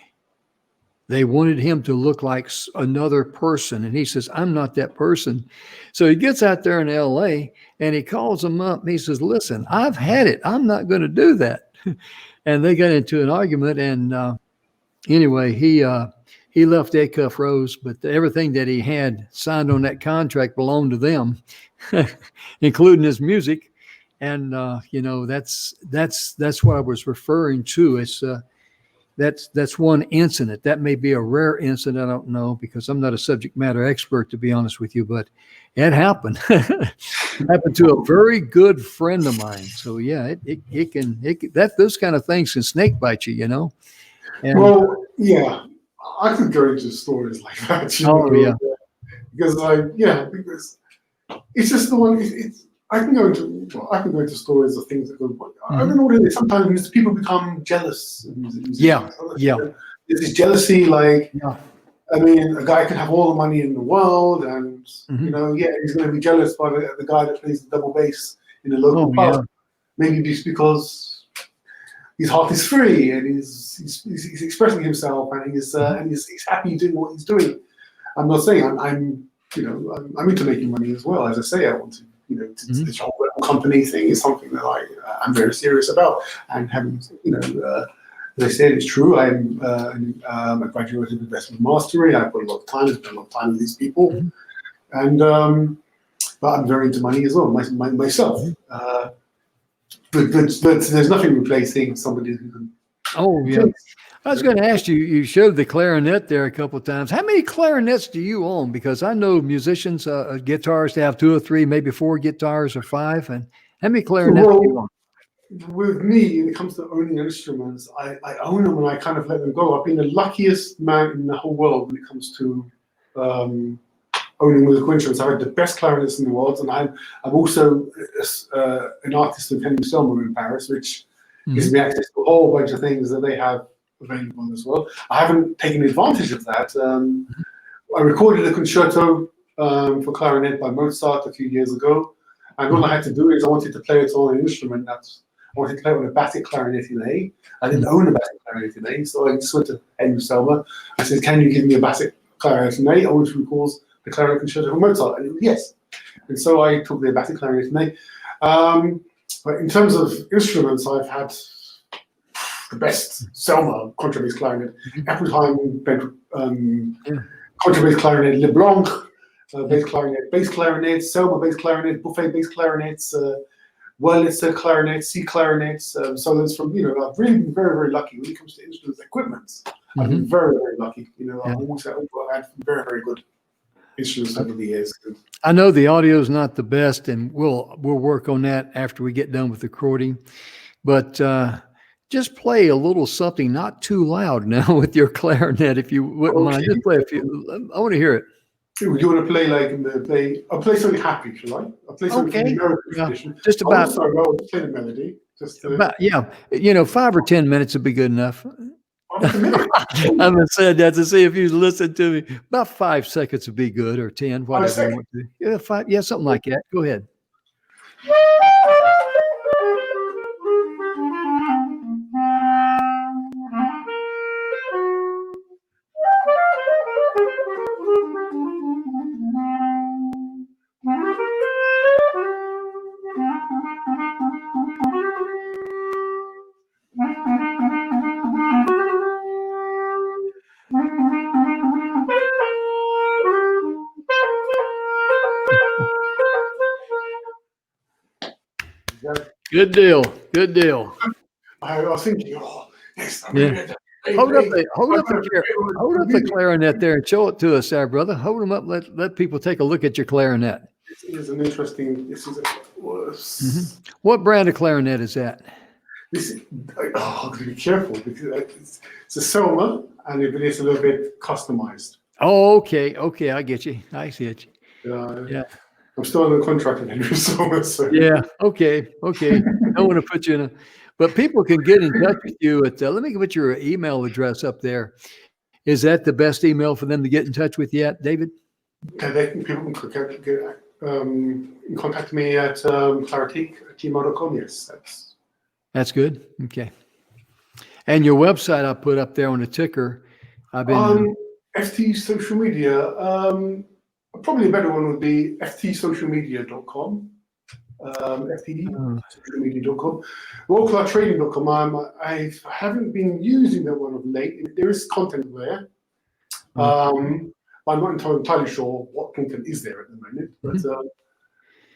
They wanted him to look like another person. And he says, I'm not that person. So he gets out there in LA and he calls them up. And he says, listen, I've had it. I'm not going to do that. and they got into an argument. And anyway, he left Acuff Rose, but everything that he had signed on that contract belonged to them, including his music. And that's what I was referring to. It's that's one incident. That may be a rare incident. I don't know, because I'm not a subject matter expert, to be honest with you, but it happened. It happened to a very good friend of mine. So yeah, it can those kind of things can snake bite you, And Well, yeah, I could go into stories like that. yeah. Because because it's just the one. I can go into stories of things that go. I don't know what it is. Sometimes people become jealous of musicians. Yeah. There's this jealousy, like. Yeah. I mean, a guy can have all the money in the world, and he's going to be jealous by the guy that plays the double bass in the local pub. Yeah. Maybe just because his heart is free and he's expressing himself, and he's happy doing what he's doing. I'm not saying I'm into making money as well. As I say, I want to. This whole company thing is something that I'm very serious about, and having as I said, it's true. I'm a graduate of investment mastery. I put a lot of time, spent a lot of time with these people, and but I'm very into money as well, myself. But there's nothing replacing somebody who can. Oh yeah. I was going to ask you. You showed the clarinet there a couple of times. How many clarinets do you own? Because I know musicians, guitarists, they have 2 or 3, maybe 4 guitars or 5. And how many clarinets do you own? With me, when it comes to owning instruments, I own them and I kind of let them go. I've been the luckiest man in the whole world when it comes to owning musical instruments. I have the best clarinets in the world, and I'm also an artist with Henry Selmer in Paris, which gives me access to a whole bunch of things that they have available as well. I haven't taken advantage of that. I recorded a concerto for clarinet by Mozart a few years ago, and all I had to do is I wanted to play it on an instrument I wanted to play it on a Batic clarinet in A. I didn't own a Batic clarinet in A, so I just went to Henry Selmer. I said, "Can you give me a Batic clarinet in A? I want to record the clarinet concerto for Mozart." And he was, yes. And so I took the Batic clarinet in A. But in terms of instruments, I've had the best Selmer contrabass clarinet, Appelheim contrabass clarinet, LeBlanc bass clarinet, Selmer bass clarinet, Buffet bass clarinets, Wurlitzer clarinets, C clarinets. So there's I've really been very, very lucky when it comes to instruments equipment. I've been very, very lucky. I've had very, very good instruments over the years. I know the audio is not the best, and we'll work on that after we get done with the recording. But just play a little something not too loud now with your clarinet, if you wouldn't mind. Just play a few. I want to hear it. Do you want to play I'll play something happy, shall I? I'll play something from the American tradition. Just about. I'll play the melody. About, 5 or 10 minutes would be good enough. I'm gonna say that to see if you listen to me. About 5 seconds would be good, or 10, whatever you want to. Yeah, 5. Yeah, something like that. Go ahead. Good deal. Good deal. I was thinking, yes. Hold up the clarinet there and show it to us, there, brother. Hold them up. Let people take a look at your clarinet. This is an interesting. What brand of clarinet is that? I'm going to be careful because it's a Selmer, and it's a little bit customized. Oh, okay. I get you. I see it. Yeah. I'm still under contract with Henry Selmer. So. Yeah. Okay. I don't want to put you in but people can get in touch with you at. Let me put your email address up there. Is that the best email for them to get in touch with you at, David? People can contact me at claritique@gmail.com. Yes, that's good. Okay. And your website I put up there on the ticker. I've been FT social media. Probably a better one would be ftsocialmedia.com. FTD.socialmedia.com. Worldclasstrading.com. I haven't been using that one of late. There is content there. I'm not entirely sure what content is there at the moment,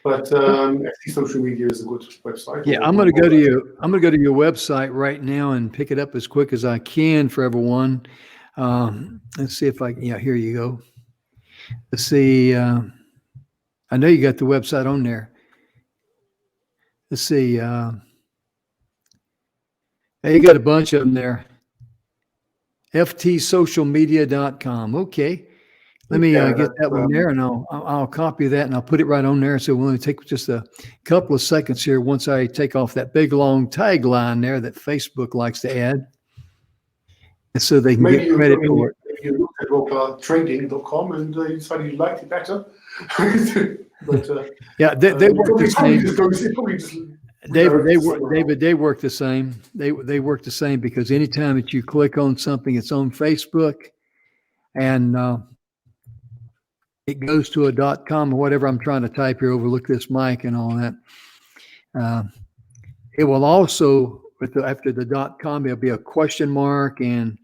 but FT Social Media is a good website. Yeah, I'm going to go to your website right now and pick it up as quick as I can for everyone. Let's see if here you go. Let's see. I know you got the website on there. Let's see. You got a bunch of them there. ftsocialmedia.com. Okay. Let me get that one there, and I'll copy that, and I'll put it right on there. So we'll only take just a couple of seconds here once I take off that big, long tagline there that Facebook likes to add, and so they can get credit for it. You looked at trading.com and you decided you liked it better. But yeah, they work the same. David, they work the same. They work the same, because anytime that you click on something, it's on Facebook, and it goes to a .com or whatever I'm trying to type here, overlook this mic and all that. It will also, after the .com, there'll be a question mark and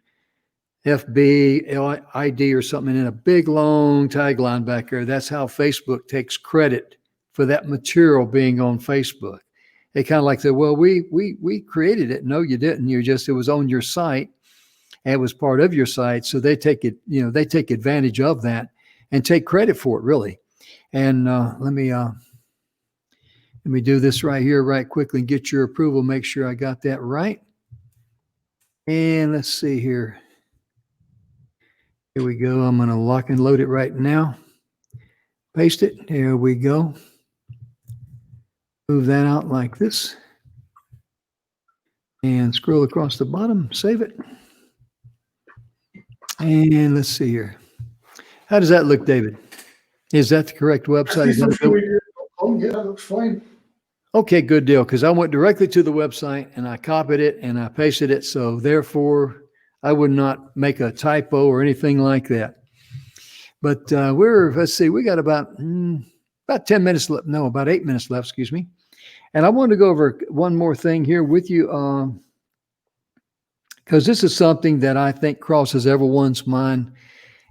FB, ID or something, and then a big long tagline back there. That's how Facebook takes credit for that material being on Facebook. They kind of like say, well, we created it. No, you didn't. It was on your site, and it was part of your site. So they take it, they take advantage of that and take credit for it, really. And let me do this right here, right quickly, and get your approval. Make sure I got that right. And let's see here. Here we go. I'm going to lock and load it right now. Paste it. There we go. Move that out like this. And scroll across the bottom. Save it. And let's see here. How does that look, David? Is that the correct website? Yeah, that looks fine. Okay, good deal. Because I went directly to the website and I copied it and I pasted it. So therefore, I would not make a typo or anything like that. But let's see, we got about 10 minutes left. No, about 8 minutes left, excuse me. And I wanted to go over one more thing here with you, because this is something that I think crosses everyone's mind.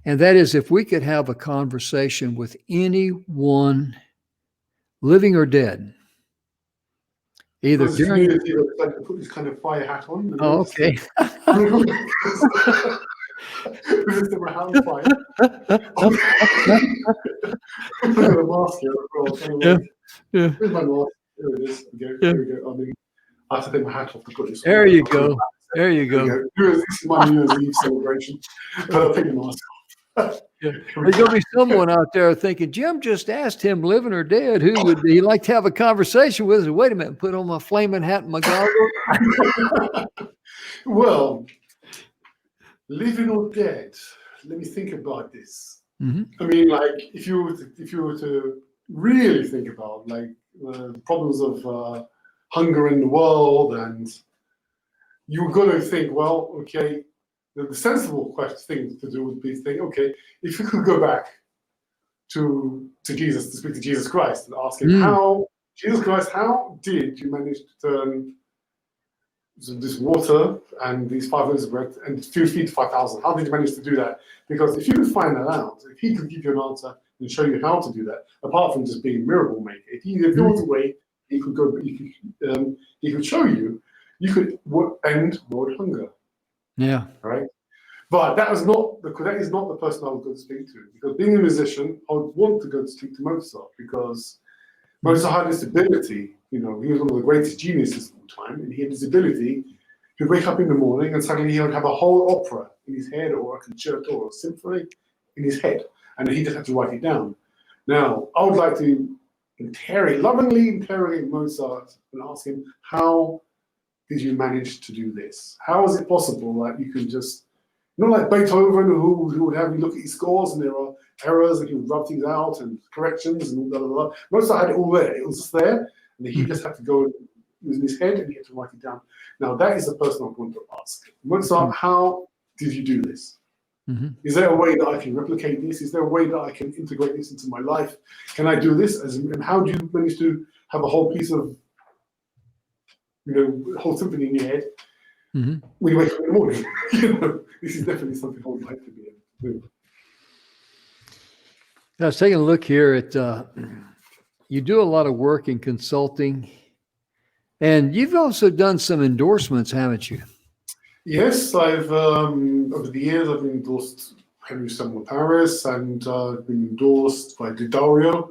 And that is, if we could have a conversation with anyone, living or dead, either during. Put this kind of fire hat on. Oh, okay. This is the round fire. Look at the mask here. Yeah. Where's my mask? There it is. Here we go. I have to take my hat off to put this on. There you go. There you go. This is my New Year's Eve celebration. But I'll take the mask off. Yeah. There's going to be someone out there thinking, Jim just asked him, living or dead, who would he like to have a conversation with? Wait a minute, put on my flaming hat and my goggles. Well, living or dead, let me think about this. Mm-hmm. I mean, like, if you were to really think about, like, the problems of hunger in the world, and you're going to think, well, okay, the sensible thing to do would be to think, okay, if you could go back to Jesus, to speak to Jesus Christ and ask him, Jesus Christ, how did you manage to turn this water and these 5 loaves of bread and feed 5,000? How did you manage to do that? Because if you could find that out, if he could give you an answer and show you how to do that, apart from just being a miracle maker, if there was a way he could show you, you could end world hunger. Yeah. Right. But that is not the person I would go to speak to, because being a musician, I would want to go to speak to Mozart, because Mozart had this ability. He was one of the greatest geniuses of all time, and he had this ability. He'd wake up in the morning and suddenly he would have a whole opera in his head, or a concerto or a symphony in his head, and he just had to write it down. Now, I would like to lovingly interrogate Mozart and ask him, how did you manage to do this? How is it possible that you can just, not like Beethoven, who would have you look at his scores and there are errors and he would rub things out and corrections and blah, blah, blah. Mozart had it all there. It was just there, and he just had to go, it was in his head, and he had to write it down. Now, that is the person I want to ask. Mozart, how did you do this? Mm-hmm. Is there a way that I can replicate this? Is there a way that I can integrate this into my life? Can I do this? And how do you manage to have a whole piece of, a whole symphony in your head when you wake up in the morning. This is definitely something I would like to be able to do. I was taking a look here at, you do a lot of work in consulting, and you've also done some endorsements, haven't you? Yes, I've over the years I've been endorsed Henry Summer Paris, and I've been endorsed by Didario.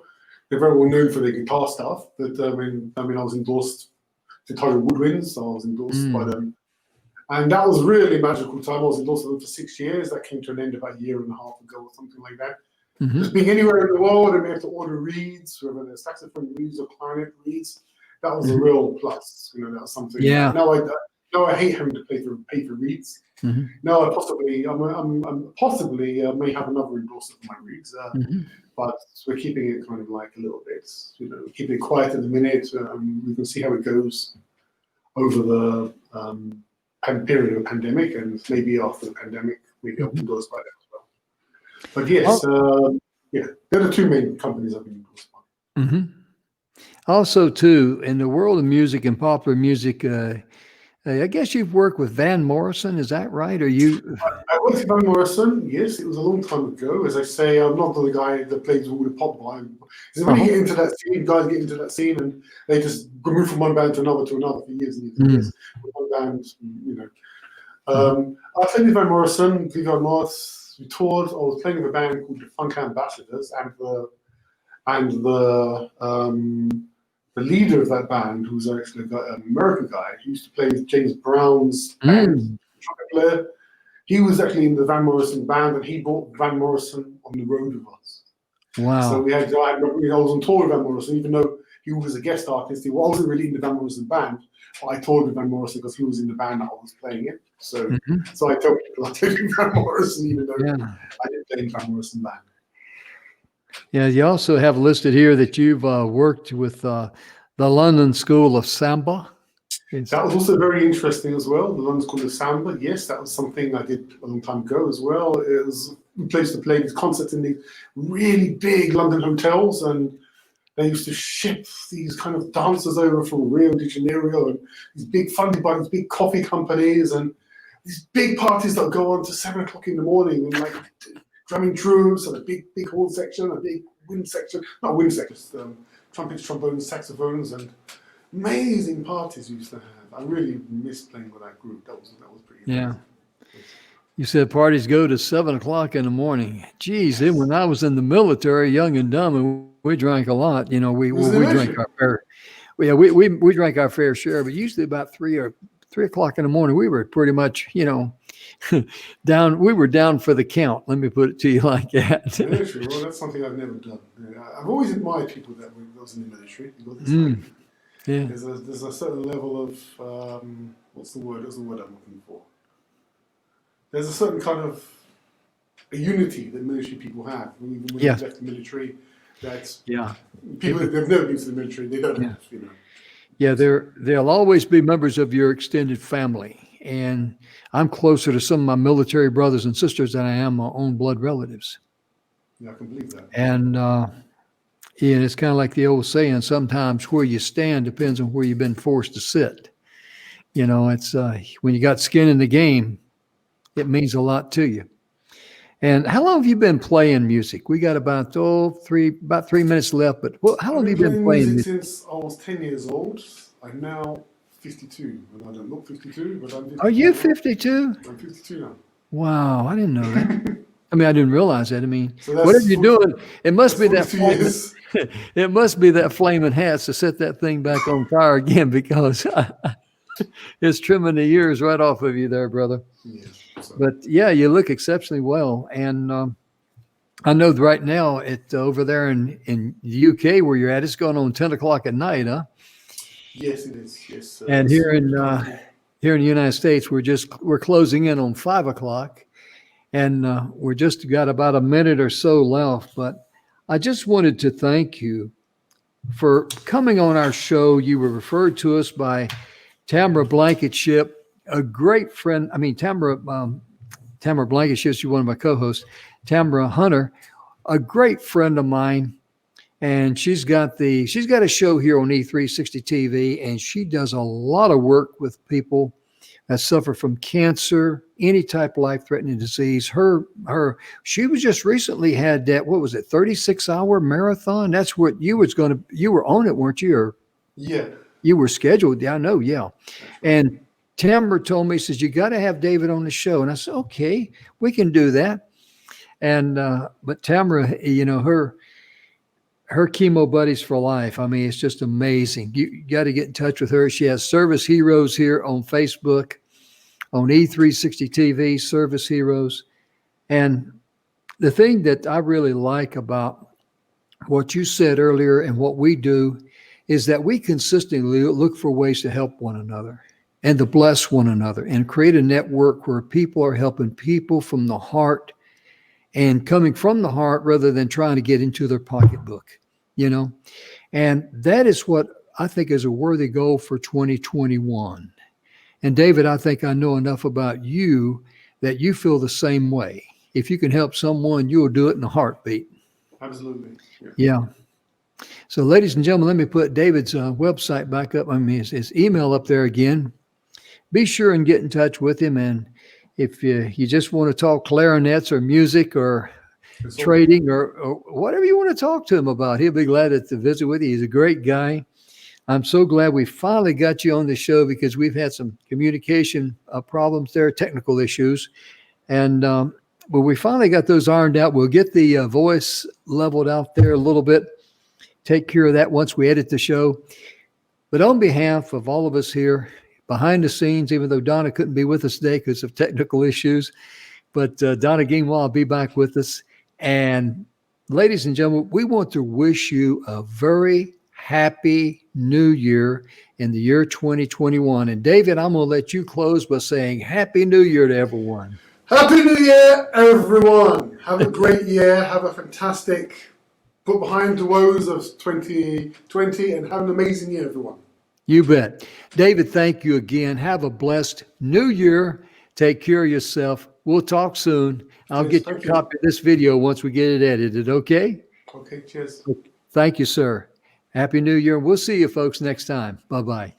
They're very well known for their guitar stuff, but I was endorsed to Tiger Woodwinds. I was endorsed by them, and that was really a magical time. I was endorsed by them for 6 years. That came to an end about a year and a half ago, or something like that. Just being anywhere in the world, and we have to order reeds, whether they're saxophone reeds or clarinet reeds. That was a real plus. That was something. Yeah. Now I hate having to pay for reeds. Now I possibly may have another endorser for my reeds, but we're keeping it kind of like a little bit, keeping it quiet at the minute. We can see how it goes over the period of pandemic, and maybe after the pandemic, maybe I'll be endorsed by them as well. But yes, they're the two main companies I've been endorsed by. Also, too, in the world of music and popular music, I guess you've worked with Van Morrison. Is that right? Or you? I worked with Van Morrison. Yes, it was a long time ago. As I say, I'm not the guy that plays all the pop vibe. When you get into that scene, guys get into that scene, and they just move from one band to another for years and years and years. With one band, I played with Van Morrison, believe it or not. We toured. I was playing with a band called the Funk Ambassadors, and the leader of that band, who's actually an American guy, who used to play with James Brown's band, trumpet player. He was actually in the Van Morrison band, and he brought Van Morrison on the road with us. Wow. So I was on tour with Van Morrison, even though he was a guest artist. I wasn't really in the Van Morrison band, but I toured with Van Morrison because he was in the band that I was playing in. So I tell people I played with Van Morrison, even though I didn't play in Van Morrison band. Yeah, you also have listed here that you've worked with the London School of Samba. That was also very interesting as well. The London School of Samba, yes, that was something I did a long time ago as well. It was a place to play these concerts in these really big London hotels, and they used to ship these kind of dancers over from Rio de Janeiro, and these big funded by these big coffee companies, and these big parties that go on to 7 o'clock in the morning, and like drumming troops, and a big horn section, a big wind section, not wind sections, trumpets, trombones, saxophones, and amazing parties we used to have. I really miss playing with that group. That was pretty amazing. You said parties go to 7 o'clock in the morning. Geez, when I was in the military, young and dumb, and we drank a lot. We drank our fair. We drank our fair share, but usually about 3 o'clock in the morning, we were pretty much, down. We were down for the count. Let me put it to you like that. Military, well, that's something I've never done. I've always admired people that was in the military. There's a certain level of what's the word? That's the word I'm looking for. There's a certain kind of a unity that military people have. Even when they've left the military, people that have never been to the military, they don't have. Yeah, they'll always be members of your extended family. And I'm closer to some of my military brothers and sisters than I am my own blood relatives. Yeah, I can believe that. And it's kind of like the old saying, sometimes where you stand depends on where you've been forced to sit. It's when you got skin in the game, it means a lot to you. And how long have you been playing music? We got about 3 minutes left, but how long have you been playing music? Since I was 10 years old. I'm now 52. I don't look 52, but I'm 52. Are you 52? I'm 52 now. Wow, I didn't know that. I didn't realize that. So whatever you're doing, it must be that years. It must be that flaming hats to set that thing back on fire again, because it's trimming the years right off of you there, brother. Yes. But yeah, you look exceptionally well. And I know right now over there in the UK where you're at, it's going on 10 o'clock at night, huh? Yes, it is. Yes. And here in the United States, we're closing in on 5 o'clock, and we're just got about a minute or so left. But I just wanted to thank you for coming on our show. You were referred to us by Tamara Blankenship, a great friend. Tamara Blankenship, she's one of my co-hosts. Tamara Hunter, a great friend of mine. and she's got a show here on E360 TV, and she does a lot of work with people that suffer from cancer, any type of life-threatening disease. She was just recently had that, what was it, 36-hour marathon? That's what you were on it, weren't you? Or Yeah. you were scheduled. Yeah, I know. Yeah. And Tamara told me, says, you got to have David on the show. And I said, okay, we can do that. And, but Tamara, her chemo buddies for life. I mean, it's just amazing. You got to get in touch with her. She has Service Heroes here on Facebook, on E360 TV, Service Heroes. And the thing that I really like about what you said earlier and what we do is that we consistently look for ways to help one another and to bless one another and create a network where people are helping people from the heart and coming from the heart rather than trying to get into their pocketbook, And that is what I think is a worthy goal for 2021. And David, I think I know enough about you that you feel the same way. If you can help someone, you will do it in a heartbeat. Absolutely. Yeah. So, ladies and gentlemen, let me put David's website back up. I mean, his email up there again. Be sure and get in touch with him. And if you just want to talk clarinets or music or trading or whatever you want to talk to him about, he'll be glad to visit with you. He's a great guy. I'm so glad we finally got you on the show because we've had some communication problems there, technical issues. And when we finally got those ironed out, we'll get the voice leveled out there a little bit. Take care of that once we edit the show. But on behalf of all of us here behind the scenes, even though Donna couldn't be with us today because of technical issues, but Donna Gainwell will be back with us. And ladies and gentlemen, we want to wish you a very happy new year in the year 2021. And David, I'm going to let you close by saying Happy New Year to everyone. Happy New Year, everyone. Have a great year. Have a fantastic put behind the woes of 2020 and have an amazing year, everyone. You bet. David, thank you again. Have a blessed new year. Take care of yourself. We'll talk soon. I'll get you a copy of this video once we get it edited, okay? Okay, cheers. Thank you, sir. Happy New Year. We'll see you folks next time. Bye-bye.